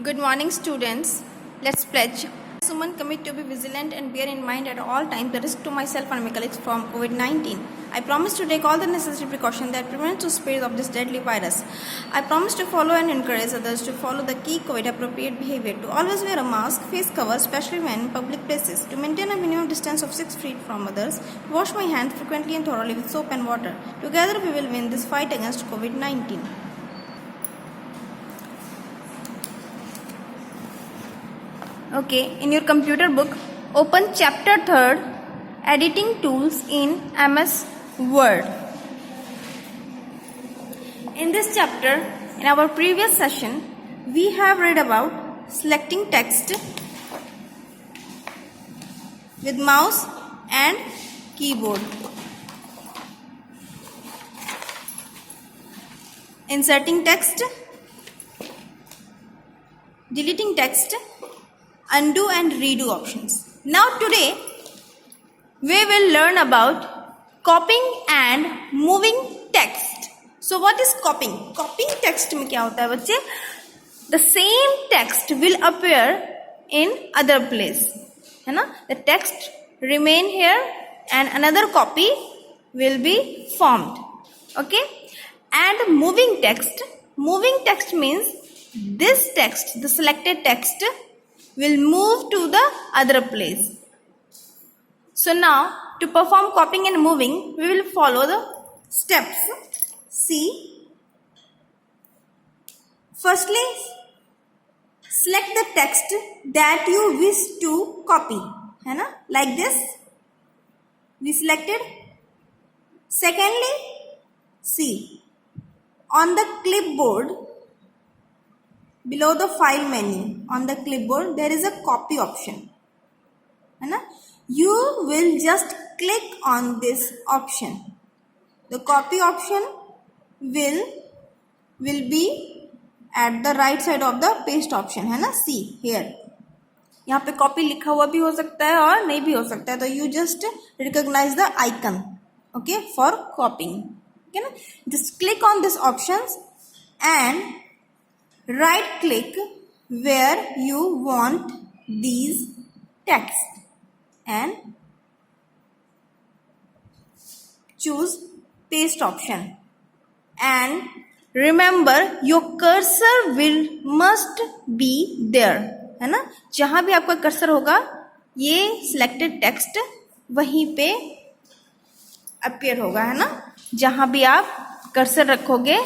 Good morning, students. Let's pledge. Suman, commit to be vigilant and bear in mind at all times the risk to myself and my colleagues from COVID-19. I promise to take all the necessary precautions that prevent the spread of this deadly virus. I promise to follow and encourage others to follow the key COVID-appropriate behavior, to always wear a mask, face cover, especially when in public places, to maintain a minimum distance of 6 feet from others, to wash my hands frequently and thoroughly with soap and water. Together we will win this fight against COVID-19. Okay, in your computer book, open chapter 3rd, editing tools in MS Word. In this chapter, in our previous session, we have read about selecting text with mouse and keyboard, inserting text, deleting text, undo and redo options. Now today we will learn about copying and moving text. So what is copying? Copying text में क्या होता है बच्चे? The same text will appear in other place, है ना? The text remain here and another copy will be formed. Okay? And moving text means this text, the selected text, will move to the other place. So now, to perform copying and moving, we will follow the steps. See, firstly, select the text that you wish to copy. है ना? Like this, we selected. Secondly, see, on the clipboard, below the file menu on the clipboard there is a copy option, है ना? You will just click on this option. The copy option will be at the right side of the paste option, है ना? See here, यहाँ पे copy लिखा हुआ भी हो सकता है और नहीं भी हो सकता है, तो you just recognize the icon, okay, for copying, okay ना? Just click on this options and right click where you want these text and choose paste option, and remember your cursor must be there, है ना? जहां भी आपका cursor होगा ये selected text वहीं पे अपीयर होगा, है ना? जहां भी आप कर्सर रखोगे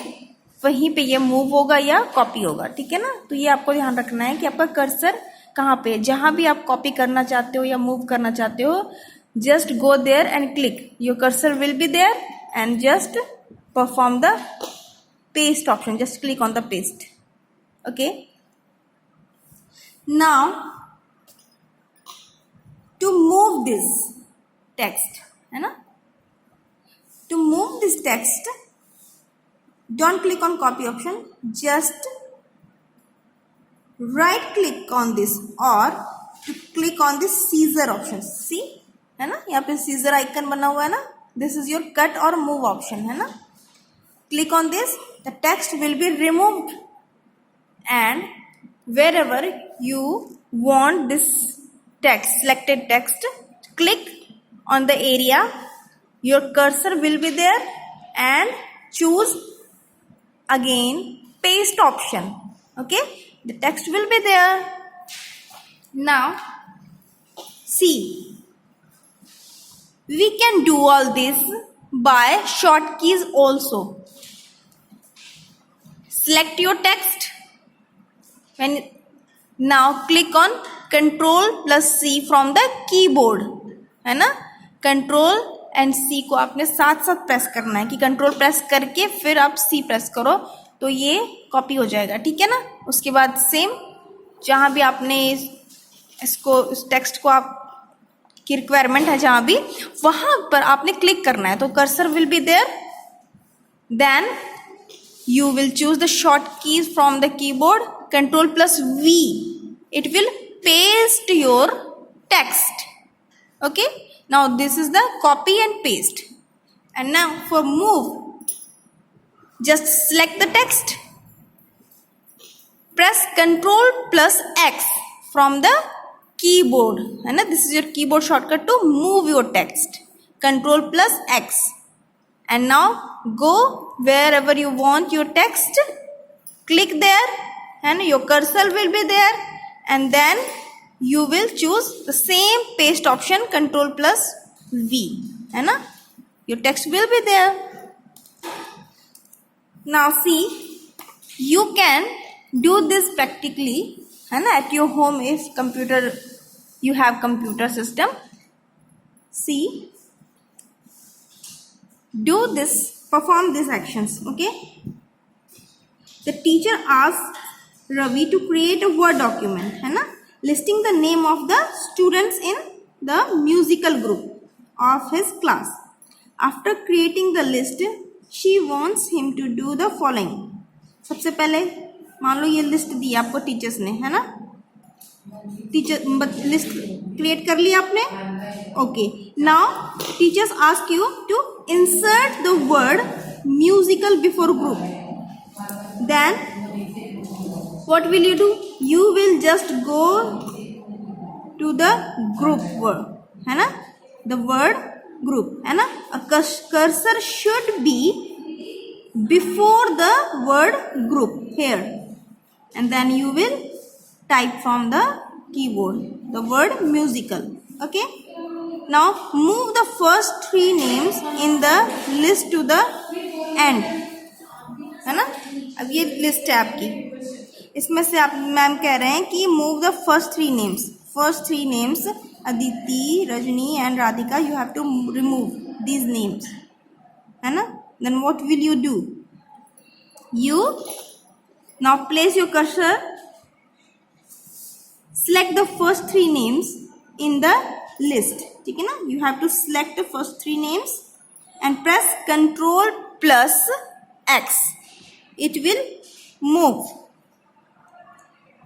वहीं पे ये मूव होगा या कॉपी होगा, ठीक है ना? तो ये आपको ध्यान रखना है कि आपका कर्सर कहाँ पे, जहां भी आप कॉपी करना चाहते हो या मूव करना चाहते हो, just go there and click, your cursor will be there and just perform the paste option, just click on the paste. Okay, now to move this text, है ना? To move this text, don't click on copy option, just right click on this or to click on this scissor option. See, है ना? यहाँ पे scissor icon बना हुआ है ना? This is your cut or move option, है ना? Click on this, the text will be removed and wherever you want this text, selected text, click on the area, your cursor will be there and choose again paste option. Okay, the text will be there. Now see, we can do all this by short keys also. Select your text when now click on Ctrl plus C from the keyboard, है ना? Ctrl and सी को आपने साथ साथ press करना है कि control press करके फिर आप सी प्रेस करो तो ये कॉपी हो जाएगा, ठीक है ना? उसके बाद सेम जहां भी आपने इसको इस टेक्स्ट को आप की रिक्वायरमेंट है जहां भी, वहां पर आपने क्लिक करना है, तो cursor will be there, then you will choose the short keys from the keyboard, Ctrl plus V, it will paste your text. Okay, now this is the copy and paste. And now for move, just select the text, press Ctrl plus X from the keyboard, है ना. This is your keyboard shortcut to move your text. Ctrl plus X, and now go wherever you want your text. Click there, and your cursor will be there, and then you will choose the same paste option, Ctrl plus V, है ना. Your text will be there. Now see, you can do this practically, है ना, at your home if you have computer system. See, do this, perform these actions. Okay. The teacher asked Ravi to create a Word document, है ना, listing the name of the students in the musical group of his class. After creating the list, she wants him to do the following. सबसे पहले मान लो ये list दी आपको teachers ने, है ना. टीचर लिस्ट क्रिएट कर लिया आपने. Okay, now teachers ask you to insert the word musical before group. Then what will you do? You will just go to the group word, है ना, the word group, है ना. A cursor should be before the word group here, and then you will type from the keyboard the word musical. Okay. Now move the first three names in the list to the end, है ना. अब ये list है आपकी, इसमें से आप ma'am कह रहे हैं कि move the first three names Aditi, Rajni and Radhika, you have to remove these names, है ना. Then what will you do? You now place your cursor, select the first three names in the list, ठीक है ना. You have to select the first three names and press Ctrl plus X. It will move.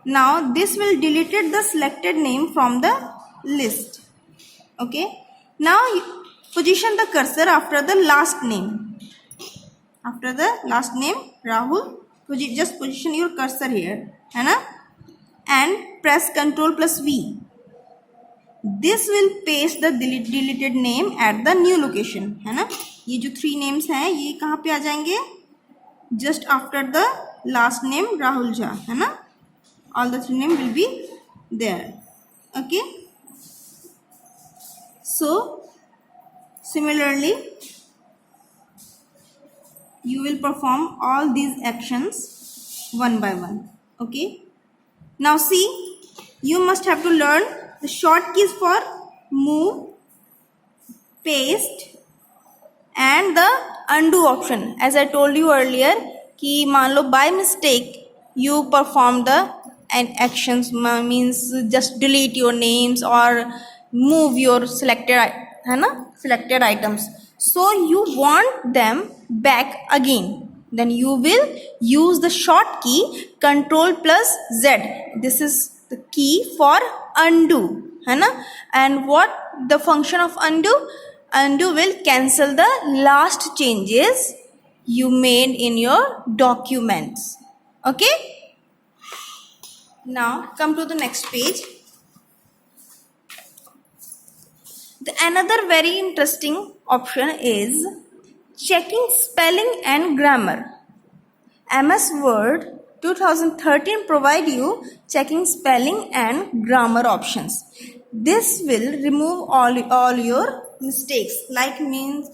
Now this will delete the selected name from the list. Okay. Now position the cursor after the last name. After the last name Rahul, just position your cursor here, है ना, and press Ctrl plus V. This will paste the deleted name at the new location, है ना. ये जो three names हैं ये कहाँ पे आ जाएंगे? Just after the last name Rahul Jha, है ना. All the three names will be there. Okay. So similarly, you will perform all these actions one by one. Okay. Now see, you must have to learn the short keys for move, paste and the undo option. As I told you earlier कि मान लो by mistake you perform the actions, means just delete your names or move your selected, है ना, selected items. So you want them back again, then you will use the short key Ctrl plus Z. This is the key for undo, है ना. And what the function of undo? Undo will cancel the last changes you made in your documents. Okay. Now come to the next page. Another very interesting option is checking spelling and grammar. MS Word 2013 provide you checking spelling and grammar options. This will remove all your mistakes. Like means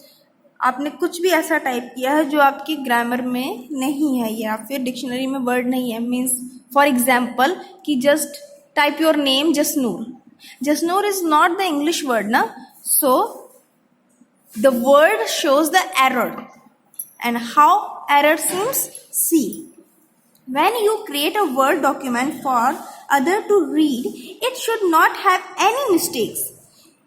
आपने कुछ भी ऐसा type किया है जो आपकी grammar में नहीं है या फिर डिक्शनरी में वर्ड नहीं है. मीन्स फॉर एग्जाम्पल कि just type your name Jasnoor. Jasnoor is not the English word ना. So the word shows the error, and how error seems? See, when you create a Word document for other to read, it should not have any mistakes.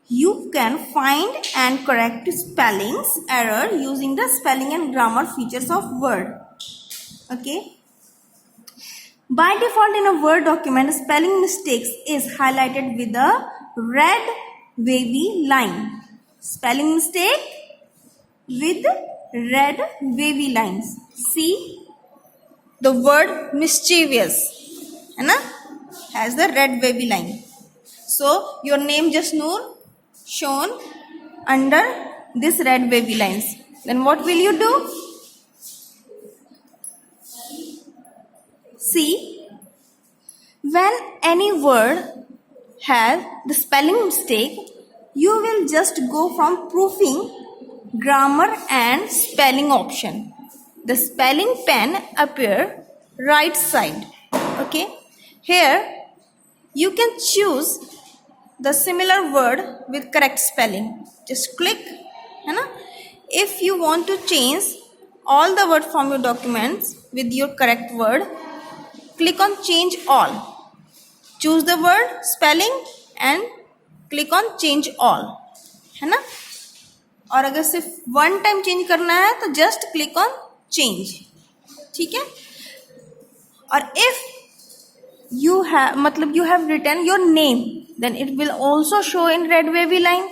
You can find and correct spellings error using the spelling and grammar features of Word. Okay. By default in a Word document, spelling mistakes is highlighted with a red wavy line. Spelling mistake with red wavy lines. See the word mischievous. है ना, has the red wavy line. So your name Jasnoor shown under this red wavy lines. Then what will you do? See, when any word has the spelling mistake, you will just go from proofing, grammar and spelling option. The spelling pen appear right side. Okay, here you can choose the similar word with correct spelling. Just click, है ना. If you want to change all the word from your documents with your correct word, click on change all. Choose the word spelling and click on change all, है ना. और अगर सिर्फ one time change करना है तो just click on change. ठीक है. और if you have written your name, then it will also show in red wavy line,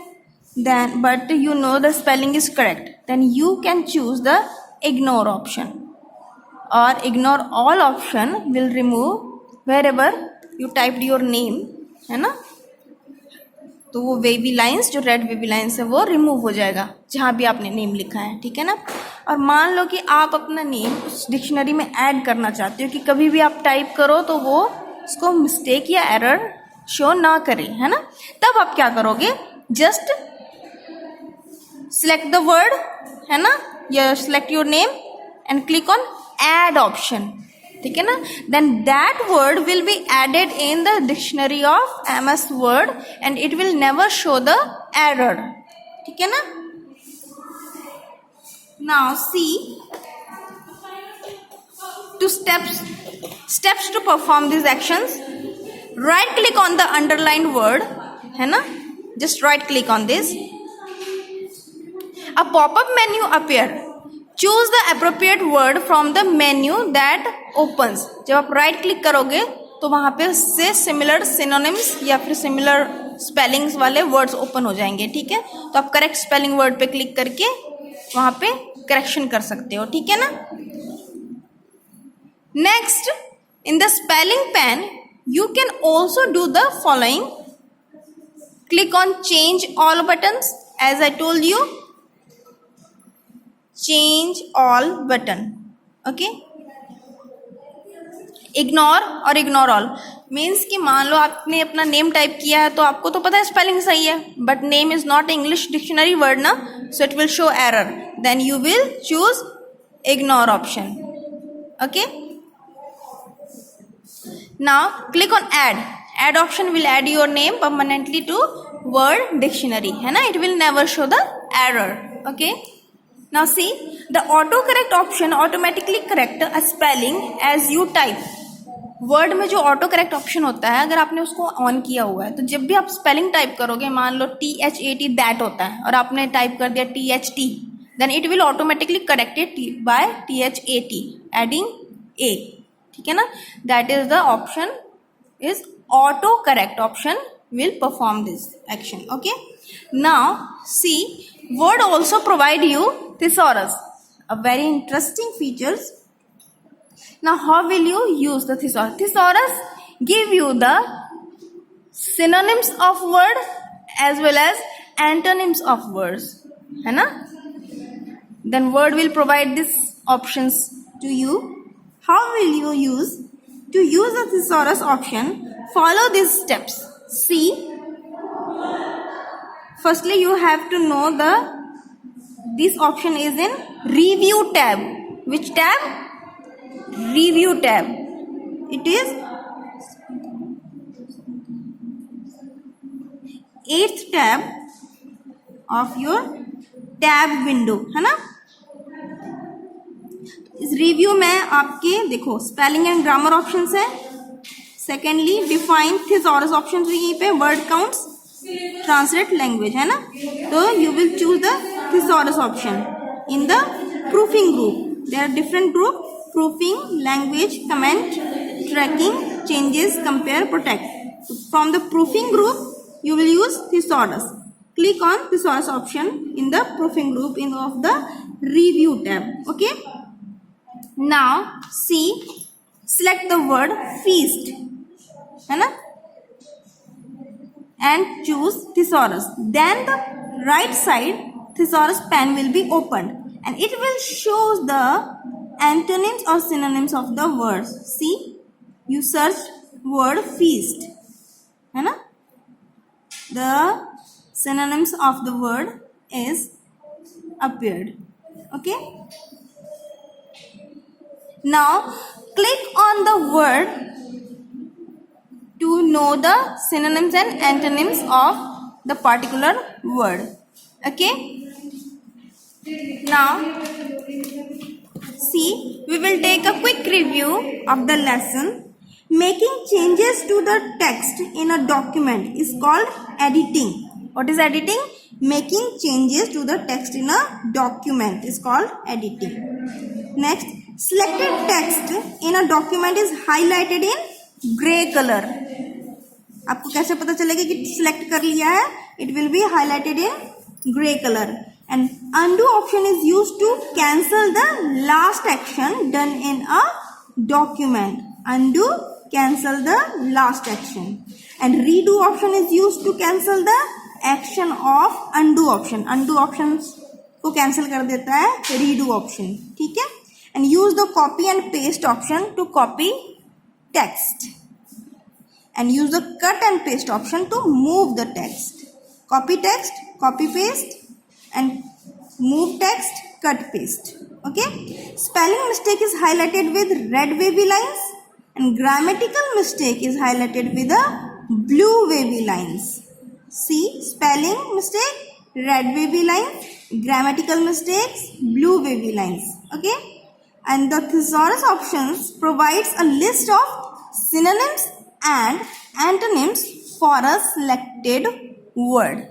then but you know the spelling is correct, then you can choose the ignore option, or ignore all option will remove wherever you typed your name, है ना. तो वो wavy lines, जो red wavy lines है, वो remove हो जाएगा जहाँ भी आपने नेम लिखा है. ठीक है ना. और मान लो कि आप अपना नेम उस डिक्शनरी में ऐड करना चाहते हो कि कभी भी आप टाइप करो तो वो उसको मिस्टेक या एरर शो ना करे, है ना. तब आप क्या करोगे, जस्ट सिलेक्ट द वर्ड, है ना, या select your name and click on add option. ठीक है ना. Then that word will be added in the dictionary of MS word and it will never show the error. ठीक है ना. Now see two steps to perform these actions. Right click on the underlined word, है ना, just right click on this. A pop-up menu appear. Choose the appropriate word from the menu that opens. जब आप right click करोगे तो वहाँ पे से similar synonyms या फिर similar spellings वाले words open हो जाएंगे. ठीक है. तो आप correct spelling word पे click करके वहाँ पे correction कर सकते हो. ठीक है ना. Next, in the spelling pen, you can also do the following. Click on change all buttons. As I told you, change all button. Okay. Ignore और ignore all means कि मान लो आपने अपना नेम टाइप किया है तो आपको तो पता है स्पेलिंग सही है, but name is not English dictionary word ना, so it will show error. Then you will choose ignore option. Okay. Now click on add. Add option will add your name permanently to word dictionary, है ना. It will never show the error. Okay. Now see, the autocorrect option automatically correct a spelling as you type. Word में जो auto correct option होता है, अगर आपने उसको on किया हुआ है तो जब भी आप स्पेलिंग टाइप करोगे, मान लो THAT दैट होता है और आपने टाइप कर दिया THT, then it will automatically corrected by THAT adding A. ठीक है ना. That is the option is auto correct option will perform this action. Okay. Now see, word also provide you thesaurus, a very interesting features. Now how will you use the thesaurus? Thesaurus give you the synonyms of word as well as antonyms of words, है ना. Then word will provide these options to you. How will you use? To use the thesaurus option, follow these steps. See, firstly you have to know this option is in review tab. Which tab? Review tab. It is 8th tab of your tab window, है ना. इस review में आपके देखो spelling and grammar options है. Secondly define thesaurus option यहीं पे, word counts, translate language, है ना. तो you will choose the thesaurus option in the proofing group. There are different group: proofing, language, comment, tracking, changes, compare, protect. From the proofing group you will use thesaurus. Click on thesaurus option in the proofing group of the review tab. Okay. Now see, select the word feast. है ना, and choose thesaurus. Then the right side thesaurus pen will be opened and it will show the antonyms or synonyms of the words. See, you search word feast, है ना, the synonyms of the word is appeared. Okay, now click on the word to know the synonyms and antonyms of the particular word. Okay, now see, we will take a quick review of the lesson. Making changes to the text in a document is called editing. What is editing? Making changes to the text in a document is called editing. Next, selected text in a document is highlighted in gray color. आपको कैसे पता चलेगा कि select कर लिया है? It will be highlighted in gray color. And undo option is used to cancel the last action done in a document. Undo, cancel the last action. And redo option is used to cancel the action of undo option. Undo options को cancel कर देता है redo option. ठीक है? And use the copy and paste option to copy text. And use the cut and paste option to move the text. Copy text, copy paste, and move text, cut paste. Okay. Spelling mistake is highlighted with red wavy lines and grammatical mistake is highlighted with a blue wavy lines. See, spelling mistake, red wavy lines, grammatical mistakes, blue wavy lines. Okay. And the thesaurus options provides a list of synonyms and antonyms for a selected word.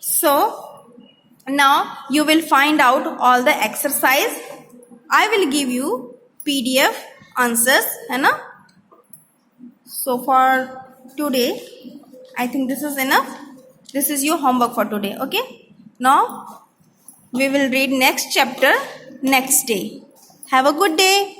So now you will find out all the exercise. I will give you PDF answers, है ना? So for today, I think this is enough. This is your homework for today. Okay. Now we will read next chapter next day. Have a good day.